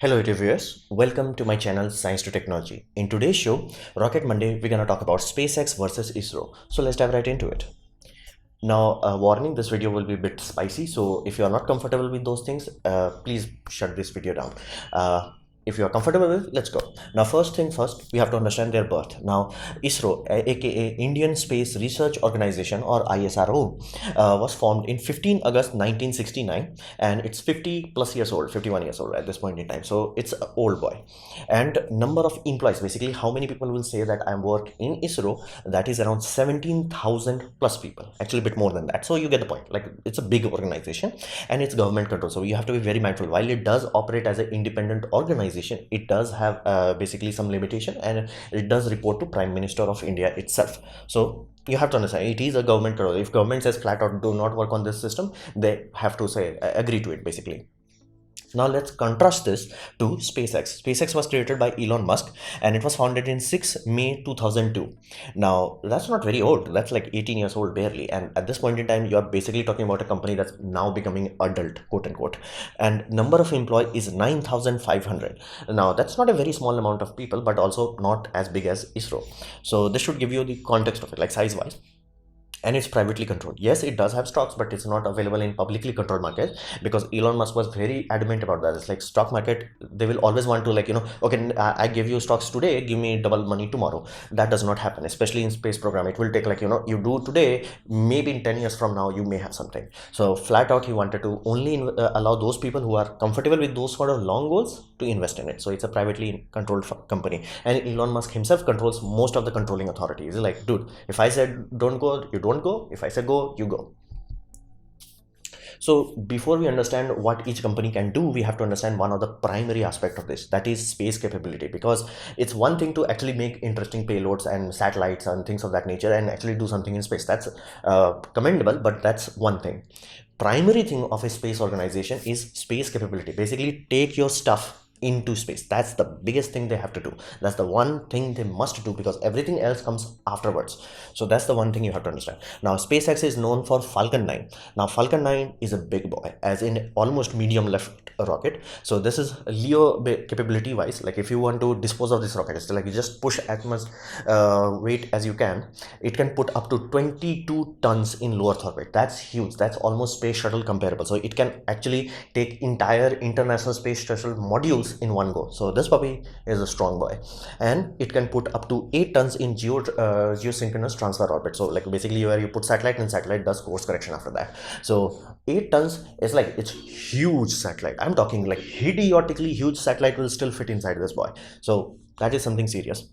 Hello viewers, welcome to my channel Science to Technology. In today's show, Rocket Monday, we're gonna talk about SpaceX versus ISRO. So let's dive right into it. Now, warning, this video will be a bit spicy, so if you are not comfortable with those things, please shut this video down. If you are comfortable with it, let's go. Now, first thing first, we have to understand their birth. Now, ISRO, aka Indian Space Research Organization, or ISRO, was formed in 15 August 1969, and it's 50 plus years old, 51 years old at this point in time. So it's an old boy. And number of employees, basically how many people will say that I work in ISRO, that is around 17,000 plus people, actually a bit more than that. So you get the point, like it's a big organization and it's government control. So you have to be very mindful. While it does operate as an independent organization, it does have basically some limitation, and it does report to Prime Minister of India itself. So you have to understand, it is a government control. If government says flat out do not work on this system, they have to say agree to it basically. Now let's contrast this to SpaceX. SpaceX was created by Elon Musk and it was founded in 6 May 2002. Now that's not very old, that's like 18 years old barely, and at this point in time you're basically talking about a company that's now becoming adult, quote unquote, and number of employees is 9,500. Now that's not a very small amount of people, but also not as big as ISRO. So this should give you the context of it, like size wise. And it's privately controlled. Yes, it does have stocks, but it's not available in publicly controlled market, because Elon Musk was very adamant about that. It's like stock market, they will always want to, like, okay, I give you stocks today, give me double money tomorrow. That does not happen, especially in space program. It will take, like, you do today, maybe in 10 years from now you may have something. So flat out he wanted to only allow those people who are comfortable with those sort of long goals to invest in it. So it's a privately controlled company, and Elon Musk himself controls most of the controlling authorities. He's like, dude, if I said don't go, you don't go. If I say go, you go. So before we understand what each company can do, we have to understand one of the primary aspect of this, that is space capability. Because it's one thing to actually make interesting payloads and satellites and things of that nature and actually do something in space. That's commendable, but that's one thing. Primary thing of a space organization is space capability. Basically take your stuff into space. That's the biggest thing they have to do. That's the one thing they must do, because everything else comes afterwards. So that's the one thing you have to understand. Now SpaceX is known for Falcon 9. Now Falcon 9 is a big boy, as in almost medium left rocket. So this is LEO capability wise. Like if you want to dispose of this rocket, it's like you just push as much weight as you can. It can put up to 22 tons in low Earth orbit. That's huge. That's almost space shuttle comparable. So it can actually take entire international space shuttle modules in one go. So this puppy is a strong boy, and it can put up to 8 tons in geosynchronous transfer orbit. So like basically where you put satellite and satellite does course correction after that. So 8 tons is like, it's huge satellite. I'm talking like idiotically huge satellite will still fit inside this boy. So that is something serious.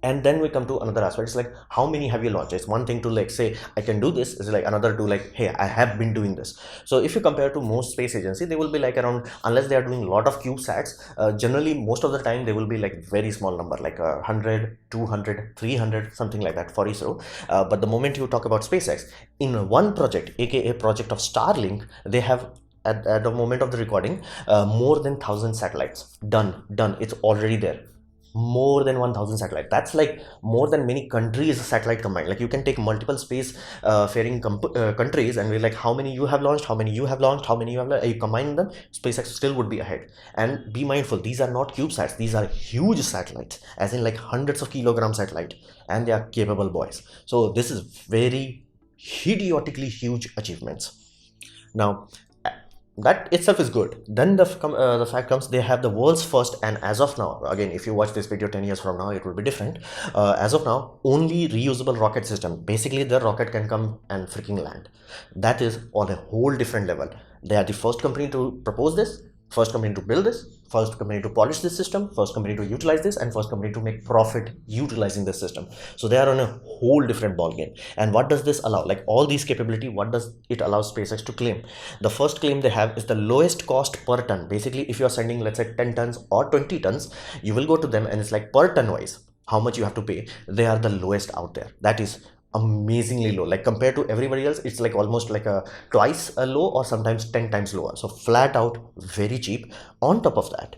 And then we come to another aspect. It's like, how many have you launched? It's one thing to like say I can do this, is like another to like, hey, I have been doing this. So if you compare to most space agency, they will be like around, unless they are doing a lot of CubeSats, generally most of the time they will be like very small number, like 100, 200, 300, something like that for ISRO. But the moment you talk about SpaceX, in one project, aka project of Starlink, they have at the moment of the recording more than 1,000 satellites done. It's already there. More than 1,000 satellite. That's like more than many countries satellite combined. Like you can take multiple space faring countries and we're like, how many you have launched, how many you have launched, how many you have, you combine them, SpaceX still would be ahead. And be mindful, these are not CubeSats, these are huge satellites, as in like hundreds of kilogram satellite, and they are capable boys. So this is very idiotically huge achievements. Now that itself is good. Then the fact comes, they have the world's first, and as of now, again, if you watch this video 10 years from now, it will be different. As of now, only reusable rocket system. Basically the rocket can come and freaking land. That is on a whole different level. They are the first company to propose this, first company to build this, first company to polish this system, first company to utilize this, and first company to make profit utilizing this system. So they are on a whole different ball game. And what does this allow? Like all these capability, what does it allow SpaceX to claim? The first claim they have is the lowest cost per ton. Basically, if you're sending, let's say 10 tons or 20 tons, you will go to them and it's like per ton wise, how much you have to pay. They are the lowest out there. That is amazingly low. Like compared to everybody else, it's like almost like a twice a low, or sometimes 10 times lower. So flat out very cheap. On top of that,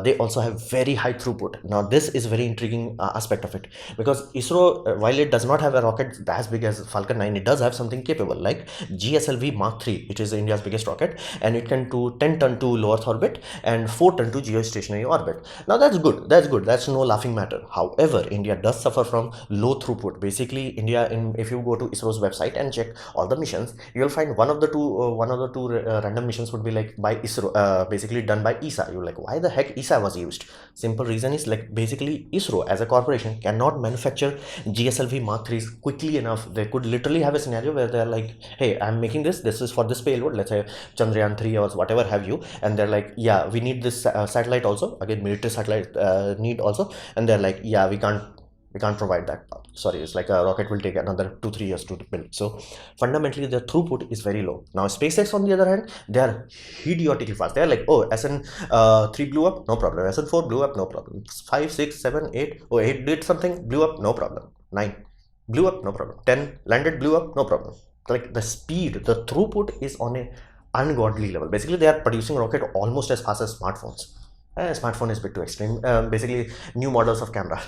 they also have very high throughput. Now this is very intriguing aspect of it, because ISRO, while it does not have a rocket as big as Falcon 9, it does have something capable like GSLV Mark 3, which is India's biggest rocket, and it can do 10 ton to low Earth orbit and 4 ton to geostationary orbit. Now that's good. That's no laughing matter. However, India does suffer from low throughput. Basically, India, if you go to ISRO's website and check all the missions, you'll find one of the two random missions would be like by ISRO, basically done by ESA. You're like, why the heck ESA was used? Simple reason is like basically ISRO as a corporation cannot manufacture GSLV Mark 3s quickly enough. They could literally have a scenario where they're like, hey, I'm making this is for this payload, let's say Chandrayaan 3 or whatever have you, and they're like, yeah, we need this satellite also, again military satellite need also, and they're like, yeah, we can't provide that. Sorry, it's like a rocket will take another 2-3 years to build. So fundamentally the throughput is very low. Now SpaceX on the other hand, they are idiotically fast. They're like, oh, SN3 blew up, no problem. SN4 blew up, no problem. 5, 6, 7, 8, oh, 8 did something, blew up, no problem. 9 blew up, no problem. 10 landed, blew up, no problem. Like the speed, the throughput is on a ungodly level. Basically they are producing rocket almost as fast as smartphones. Smartphone is a bit too extreme. Basically new models of camera.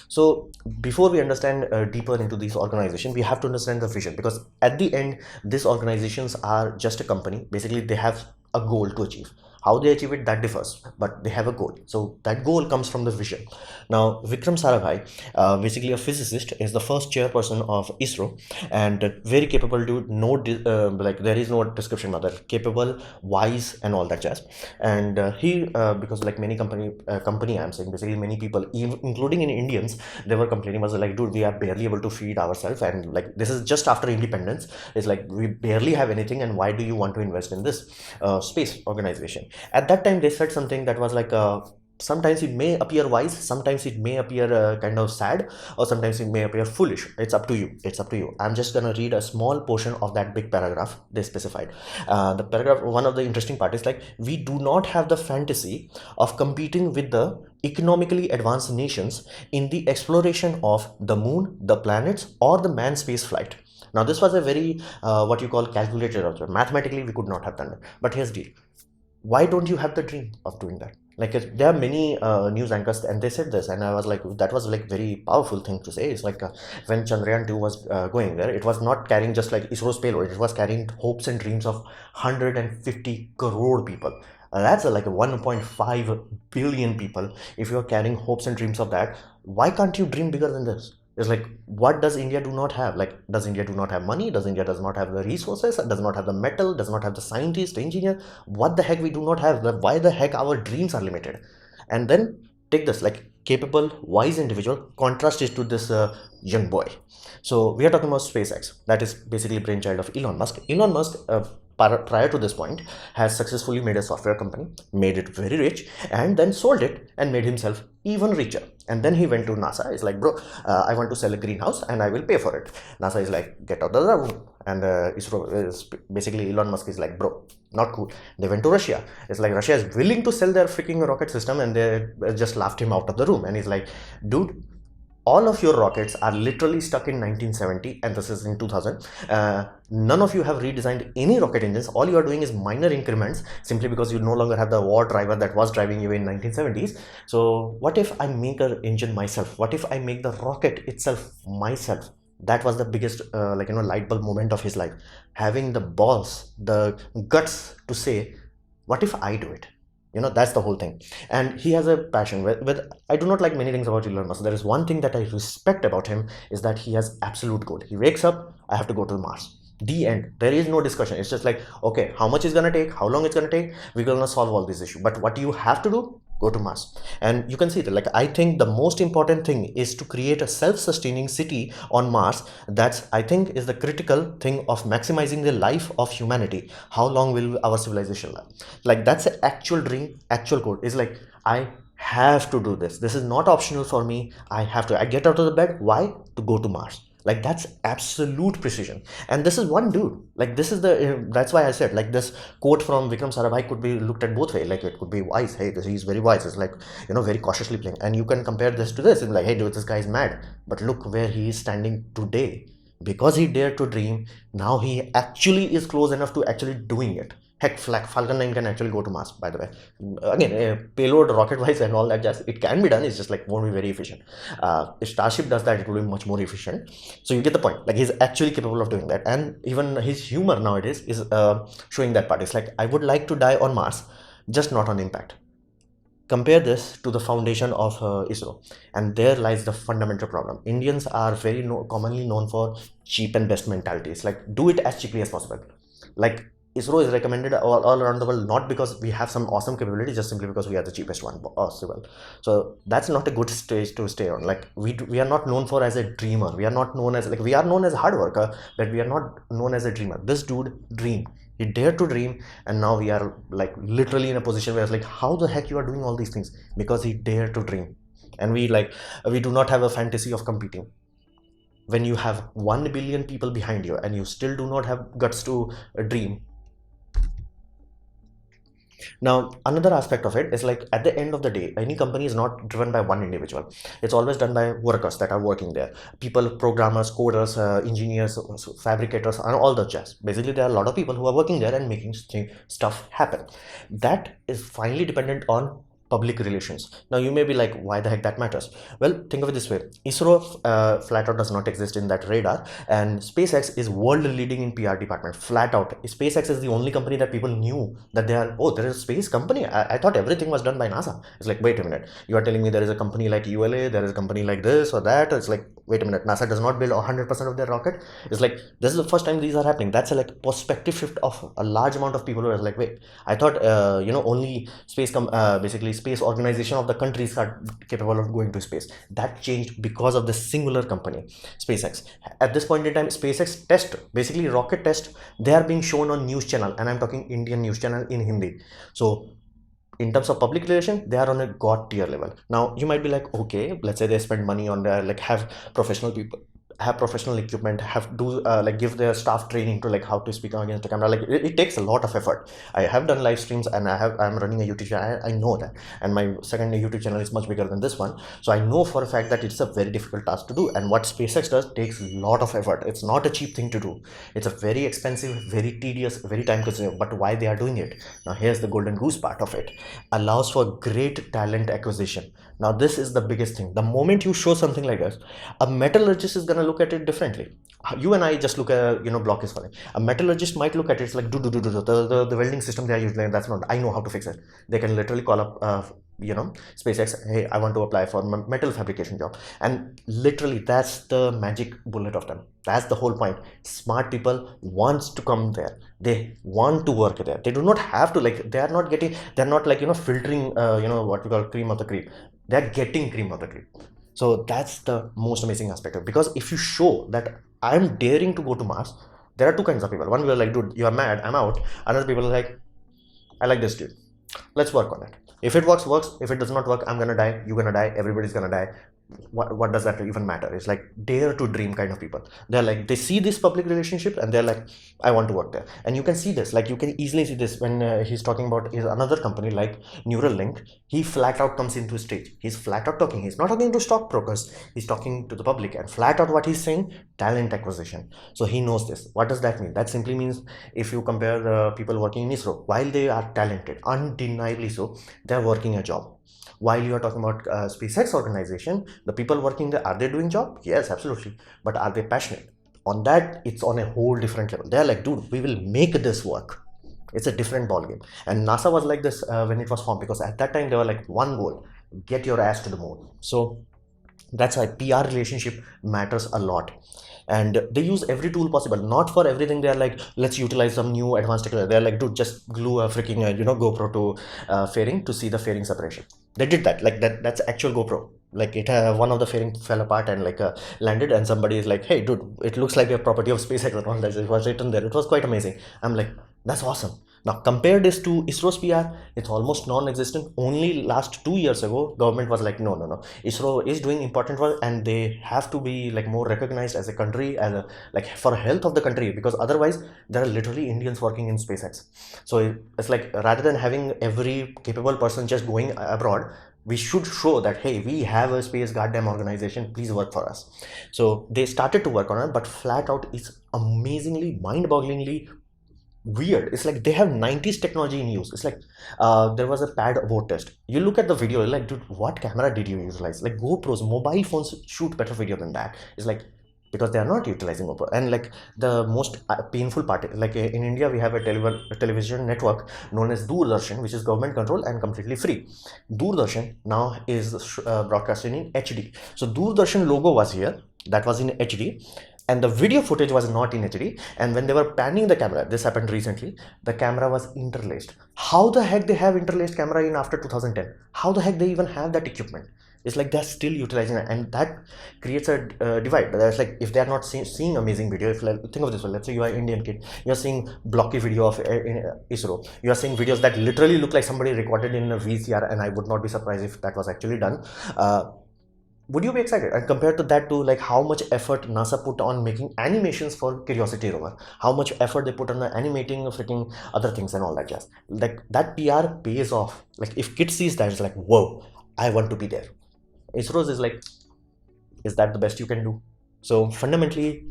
So before we understand deeper into these organizations, we have to understand the vision, because at the end, these organizations are just a company. Basically, they have a goal to achieve. How they achieve it, that differs, but they have a goal. So that goal comes from the vision. Now, Vikram Sarabhai, basically a physicist, is the first chairperson of ISRO, and very capable dude. No, like there is no description, mother. Capable, wise, and all that jazz. And he, because like many company, I'm saying basically many people, even, including in Indians, they were complaining, was like, dude, we are barely able to feed ourselves, and like this is just after independence. It's like we barely have anything, and why do you want to invest in this space organization? At that time they said something that was like, sometimes it may appear wise, sometimes it may appear kind of sad, or sometimes it may appear foolish. It's up to you. I'm just gonna read a small portion of that big paragraph they specified. The paragraph, one of the interesting part is like, we do not have the fantasy of competing with the economically advanced nations in the exploration of the moon, the planets, or the manned space flight. Now this was a very what you call calculated also. Mathematically we could not have done it, but here's the deal. Why don't you have the dream of doing that? Like there are many news anchors, and they said this, and I was like, that was like very powerful thing to say. It's like when Chandrayaan 2 was going there, it was not carrying just like ISRO's payload, it was carrying hopes and dreams of 150 crore people. That's like 1.5 billion people. If you're carrying hopes and dreams of that, why can't you dream bigger than this? It's like, what does India do not have? Like, does India do not have money? Does India does not have the resources? Does not have the metal? Does not have the scientist, engineer? What the heck we do not have? Like, why the heck our dreams are limited? And then take this, like capable, wise individual, contrast it to this young boy. So we are talking about SpaceX. That is basically brainchild of Elon Musk. Elon Musk, prior to this point, has successfully made a software company, made it very rich, and then sold it and made himself even richer. And then he went to NASA. He's like, bro, I want to sell a greenhouse and I will pay for it. NASA is like, get out of the room. And ISRO is basically, Elon Musk is like, bro, not cool. They went to Russia. It's like Russia is willing to sell their freaking rocket system, and they just laughed him out of the room. And he's like, dude, all of your rockets are literally stuck in 1970, and this is in 2000. None of you have redesigned any rocket engines. All you are doing is minor increments, simply because you no longer have the war driver that was driving you in 1970s. So what if I make an engine myself? What if I make the rocket itself myself? That was the biggest light bulb moment of his life, having the balls, the guts to say, what if I do it? That's the whole thing. And he has a passion with I do not like many things about Elon Musk. There is one thing that I respect about him, is that he has absolute goal. He wakes up, I have to go to Mars. The end. There is no discussion. It's just like, okay, how much is gonna take, how long it's gonna take, we're gonna solve all these issues. But what you have to do, go to Mars. And you can see that, like, I think the most important thing is to create a self-sustaining city on Mars. That's, I think, is the critical thing of maximizing the life of humanity. How long will our civilization live? Like, that's an actual dream, actual goal. Is like, I have to do this. This is not optional for me. I have to. I get out of the bed. Why? To go to Mars. Like, that's absolute precision. And this is one dude. Like, this is the that's why I said, like, this quote from Vikram Sarabhai could be looked at both ways. Like, it could be wise. Hey, he's very wise. It's like, very cautiously playing. And you can compare this to this. It's like, hey, dude, this guy is mad. But look where he is standing today. Because he dared to dream, now he actually is close enough to actually doing it. Heck, Falcon 9 can actually go to Mars, by the way. Again, payload, rocket wise, and all that jazz, it can be done. It's just like won't be very efficient. If Starship does that, it will be much more efficient. So you get the point. Like, he's actually capable of doing that. And even his humor nowadays is showing that part. It's like, I would like to die on Mars, just not on impact. Compare this to the foundation of ISRO, and there lies the fundamental problem. Indians are very commonly known for cheap and best mentalities. Like, do it as cheaply as possible. Like, ISRO is recommended all around the world, not because we have some awesome capability, just simply because we are the cheapest one possible. So that's not a good stage to stay on. Like, we are not known for as a dreamer. We are not known as, like, we are known as a hard worker, but we are not known as a dreamer. This dude dreamed. He dared to dream, and now we are like literally in a position where it's like, how the heck you are doing all these things? Because he dared to dream. And we do not have a fantasy of competing. When you have 1 billion people behind you and you still do not have guts to dream. Now, another aspect of it is like, at the end of the day, any company is not driven by one individual. It's always done by workers that are working there. People, programmers, coders, engineers, fabricators, and all the jazz. Basically, there are a lot of people who are working there and making stuff happen. That is finally dependent on public relations. Now, you may be like, why the heck that matters? Well, think of it this way. ISRO flat out does not exist in that radar, and SpaceX is world leading in PR department, flat out. SpaceX is the only company that people knew that they are, oh, there is a space company. I thought everything was done by NASA. It's like, wait a minute, you are telling me there is a company like ULA, there is a company like this or that. It's like, wait a minute, NASA does not build 100% of their rocket. It's like, this is the first time these are happening. That's a like perspective shift of a large amount of people who are like, wait, I thought only basically space organization of the countries are capable of going to space. That changed because of the singular company, SpaceX. At this point in time, SpaceX test, basically rocket test, they are being shown on news channel, and I'm talking Indian news channel in Hindi. So in terms of public relation, they are on a god tier level. Now you might be like, okay, let's say they spend money on their, like, have professional people, have professional equipment, have do like give their staff training to like how to speak against the camera. Like, it takes a lot of effort. I have done live streams, and I'm running a YouTube channel. I know that, and my second YouTube channel is much bigger than this one. So I know for a fact that it's a very difficult task to do, and what SpaceX does takes a lot of effort. It's not a cheap thing to do. It's a very expensive, very tedious, very time consuming. But why they are doing it? Now here's the golden goose part of it. Allows for great talent acquisition. Now this is the biggest thing. The moment you show something like this, a metallurgist is gonna look at it differently. You and I just look at, block is falling. A metallurgist might look at it, it's like, the welding system they are using, that's not, I know how to fix it. They can literally call up SpaceX, hey, I want to apply for metal fabrication job, and literally that's the magic bullet of them. That's the whole point. Smart people wants to come there. They want to work there. They do not have to, like, they're not filtering what we call cream of the cream. They're getting cream of the cream. So that's the most amazing aspect of it. Because if you show that I'm daring to go to Mars, there are two kinds of people. One will like, dude, you're mad, I'm out. Another people are like, I like this dude, let's work on it. If it works, works. If it does not work, I'm gonna die, you're gonna die, everybody's gonna die. What does that even matter? It's like dare to dream kind of people. They're like, they see this public relationship and they're like, I want to work there. And you can see this, like, you can easily see this when he's talking about another company like Neuralink. He flat out comes into stage. He's flat out talking. He's not talking to stockbrokers. He's talking to the public, and flat out what he's saying, talent acquisition. So he knows this. What does that mean? That simply means, if you compare the people working in ISRO, while they are talented, undeniably so, they're working a job. While you are talking about SpaceX organization, the people working there, are they doing job? Yes, absolutely. But are they passionate? On that, it's on a whole different level. They're like, dude, we will make this work. It's a different ballgame. And NASA was like this when it was formed, because at that time they were like, one goal, get your ass to the moon. So that's why PR relationship matters a lot. And they use every tool possible. Not for everything they're like, let's utilize some new advanced technology. They're like, dude, just glue a freaking GoPro to fairing to see the fairing separation. They did that. Like, that's actual GoPro. Like, it one of the fairing fell apart and landed, and somebody is like, hey dude, it looks like a property of SpaceX and all that. It was written there. It was quite amazing. I'm like, that's awesome. Now compare this to ISRO's PR. It's almost non-existent. Only last 2 years ago, government was like, no. ISRO is doing important work, and they have to be like more recognized as a country, as a, like, for health of the country, because otherwise there are literally Indians working in SpaceX. So it's like, rather than having every capable person just going abroad, we should show that, hey, we have a space goddamn organization, please work for us. So they started to work on it, but flat out, it's amazingly, mind-bogglingly weird. It's like they have 90s technology in use. It's like there was a pad abort test. You look at the video, you're like, dude, what camera did you utilize? Like GoPros, mobile phones shoot better video than that. It's like, because they are not utilizing GoPro. And like the most painful part, like in India, we have a television network known as Doordarshan, which is government controlled and completely free. Doordarshan now is broadcasting in HD. So Doordarshan logo was here, that was in HD, and the video footage was not in HD. And when they were panning the camera, this happened recently, the camera was interlaced. How the heck they have interlaced camera in after 2010? How the heck they even have that equipment? It's like they're still utilizing it, and that creates a divide. That's like, if they're not seeing amazing video, if like, think of this one, let's say you are an Indian kid, you're seeing blocky video of ISRO, you are seeing videos that literally look like somebody recorded in a VCR, and I would not be surprised if that was actually done. Would you be excited? And compared to that, to like how much effort NASA put on making animations for Curiosity rover, how much effort they put on animating freaking other things and all that jazz, like that PR pays off. Like if kid sees that, it's like, whoa, I want to be there. ISRO's is like, is that the best you can do? So fundamentally,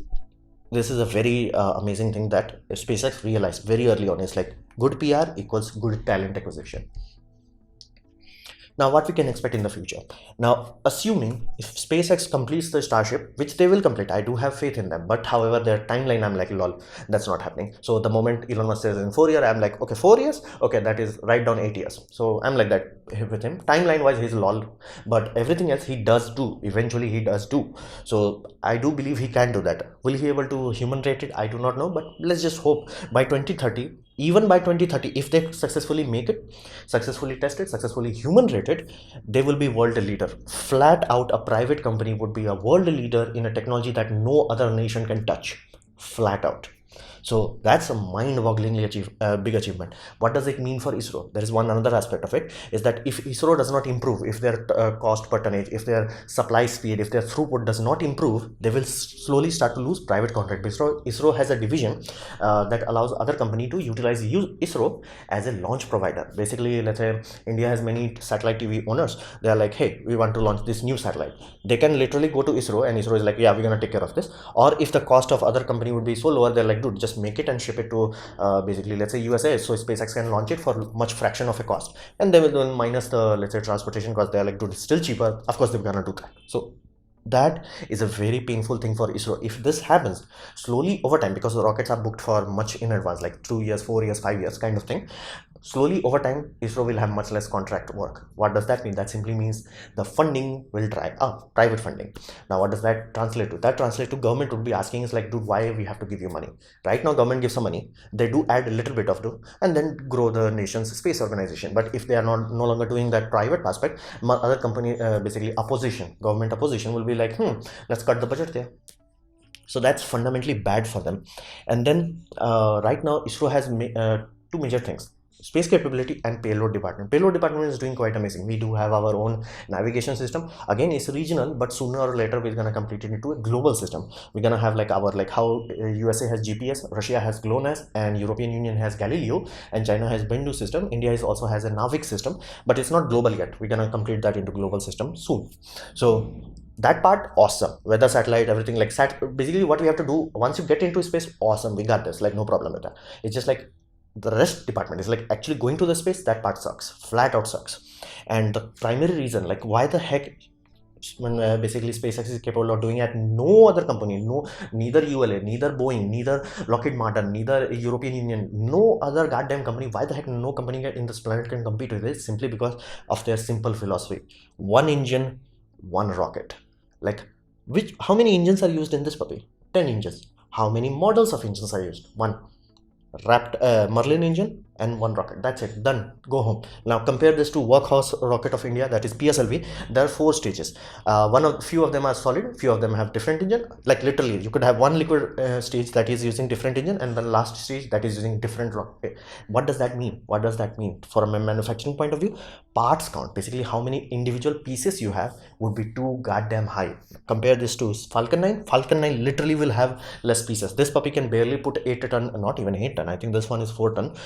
this is a very amazing thing that SpaceX realized very early on. It's like good PR equals good talent acquisition. Now, what we can expect in the future? Now, assuming if SpaceX completes the Starship, which they will complete, I do have faith in them. But however, their timeline, I'm like, lol, that's not happening. So the moment Elon Musk says in 4 years, I'm like, okay, 4 years? Okay, that is right down 8 years. So I'm like that with him. Timeline wise, he's lol. But everything else he does do. Eventually, he does do. So I do believe he can do that. Will he be able to human rate it? I do not know. But let's just hope by 2030, even by 2030, if they successfully make it, successfully test it, successfully human rated, they will be world leader. Flat out, a private company would be a world leader in a technology that no other nation can touch. Flat out. So that's a mind-bogglingly big achievement. What does it mean for ISRO? There is one another aspect of it, is that if ISRO does not improve, if their cost per tonnage, if their supply speed, if their throughput does not improve, they will slowly start to lose private contract. ISRO has a division that allows other company to utilize ISRO as a launch provider. Basically, let's say India has many satellite TV owners. They are like, hey, we want to launch this new satellite. They can literally go to ISRO, and ISRO is like, yeah, we're gonna take care of this. Or if the cost of other company would be so lower, they're like, dude, just make it and ship it to basically, let's say USA, so SpaceX can launch it for much fraction of a cost, and they will then minus the, let's say, transportation cost. They're like, dude, it's still cheaper. Of course they're gonna do that. So that is a very painful thing for ISRO. If this happens slowly over time, because the rockets are booked for much in advance, like 2 years, 4 years, 5 years kind of thing, slowly over time, ISRO will have much less contract work. What does that mean? That simply means the funding will dry up, private funding. Now, what does that translate to? That translates to government would be asking is like, dude, why we have to give you money? Right now, government gives some money. They do add a little bit of do and then grow the nation's space organization. But if they are not no longer doing that private aspect, other company, basically opposition, government opposition will be like, let's cut the budget there. So that's fundamentally bad for them. And then right now, ISRO has two major things: space capability and payload department. Payload department is doing quite amazing. We do have our own navigation system. Again, it's regional, but sooner or later we're gonna complete it into a global system. We're gonna have like our, like how USA has GPS, Russia has GLONASS, and European Union has Galileo, and China has Bennu system. India is also has a Navig system, but it's not global yet. We're gonna complete that into global system soon. So that part, awesome. Weather satellite, everything, like basically what we have to do once you get into space, awesome, we got this, like no problem with that. It's just like the rest department is like actually going to the space, that part sucks, flat out sucks. And the primary reason, like why the heck when basically SpaceX is capable of doing it, no other company, neither ULA, neither Boeing, neither Lockheed Martin, neither European Union, no other goddamn company, why the heck no company in this planet can compete with it? Simply because of their simple philosophy: one engine, one rocket. Like, how many engines are used in this puppy? 10 engines. How many models of engines are used? One. Merlin engine and one rocket. That's it. Done. Go home. Now compare this to workhorse rocket of India, that is PSLV. There are 4 stages. Few of them are solid. Few of them have different engine. Like literally, you could have one liquid stage that is using different engine, and the last stage that is using different rocket. What does that mean? What does that mean from a manufacturing point of view? Parts count. Basically, how many individual pieces you have would be too goddamn high. Compare this to Falcon 9. Falcon 9 literally will have less pieces. This puppy can barely put 8 ton, not even 8 ton. I think this one is 4 ton.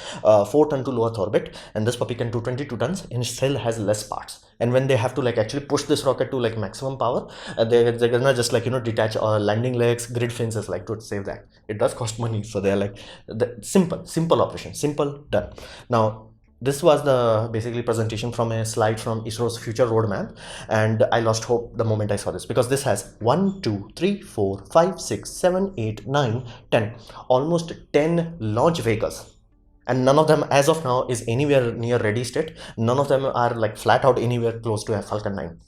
4 ton to low Earth orbit, and this puppy can do 22 tons and still has less parts. And when they have to like actually push this rocket to like maximum power, they're gonna just like detach landing legs, grid fences, like to save that. It does cost money, so they're like the simple operation, simple, done. Now this was the basically presentation from a slide from ISRO's future roadmap, and I lost hope the moment I saw this, because this has 1 2 3 4 5 6 7 8 9 10, almost 10 launch vehicles, and none of them as of now is anywhere near ready state. None of them are like flat out anywhere close to a Falcon 9.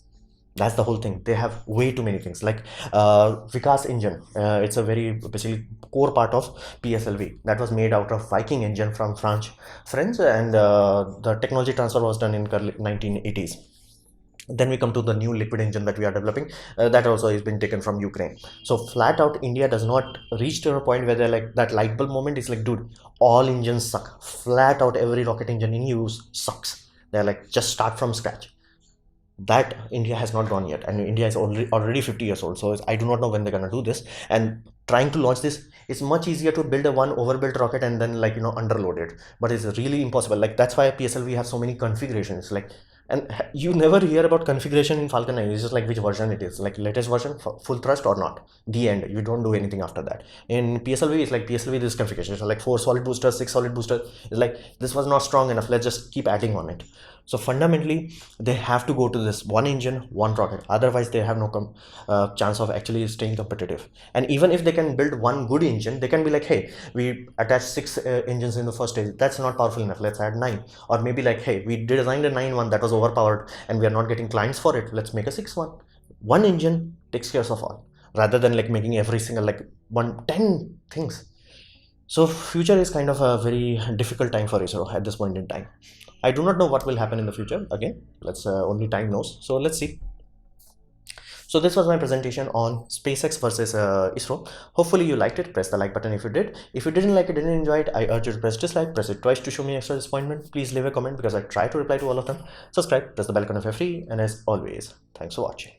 That's the whole thing. They have way too many things, like Vikas engine. It's a very basically core part of PSLV that was made out of Viking engine from French, and the technology transfer was done in 1980s. Then we come to the new liquid engine that we are developing, that also has been taken from Ukraine. So flat out India does not reach to a point where they're like that light bulb moment is like, dude, all engines suck. Flat out every rocket engine in use sucks. They're like, just start from scratch. That India has not gone yet, and India is already 50 years old. So I do not know when they're gonna do this. And trying to launch this, it's much easier to build a one overbuilt rocket and then like underload it, but it's really impossible. Like that's why PSLV have so many configurations. Like, and you never hear about configuration in Falcon 9. It's just like which version it is, like latest version, full thrust or not. The end. You don't do anything after that. In PSLV, it's like PSLV this configuration. So like 4 solid boosters, 6 solid boosters. It's like this was not strong enough. Let's just keep adding on it. So fundamentally, they have to go to this one engine, one rocket. Otherwise, they have no chance of actually staying competitive. And even if they can build one good engine, they can be like, hey, we attached 6 engines in the first stage. That's not powerful enough. Let's add 9. Or maybe like, hey, we designed a 9 one that was overpowered and we are not getting clients for it. Let's make a 6 one. One engine takes care of all, rather than like making every single like 10 things. So future is kind of a very difficult time for ISRO at this point in time. I do not know what will happen in the future. Again, let's only time knows. So let's see. So this was my presentation on SpaceX versus ISRO. Hopefully you liked it. Press the like button if you did. If you didn't like it, didn't enjoy it, I urge you to press dislike. Press it twice to show me extra disappointment. Please leave a comment because I try to reply to all of them. Subscribe, press the bell icon if you're free. And as always, thanks for watching.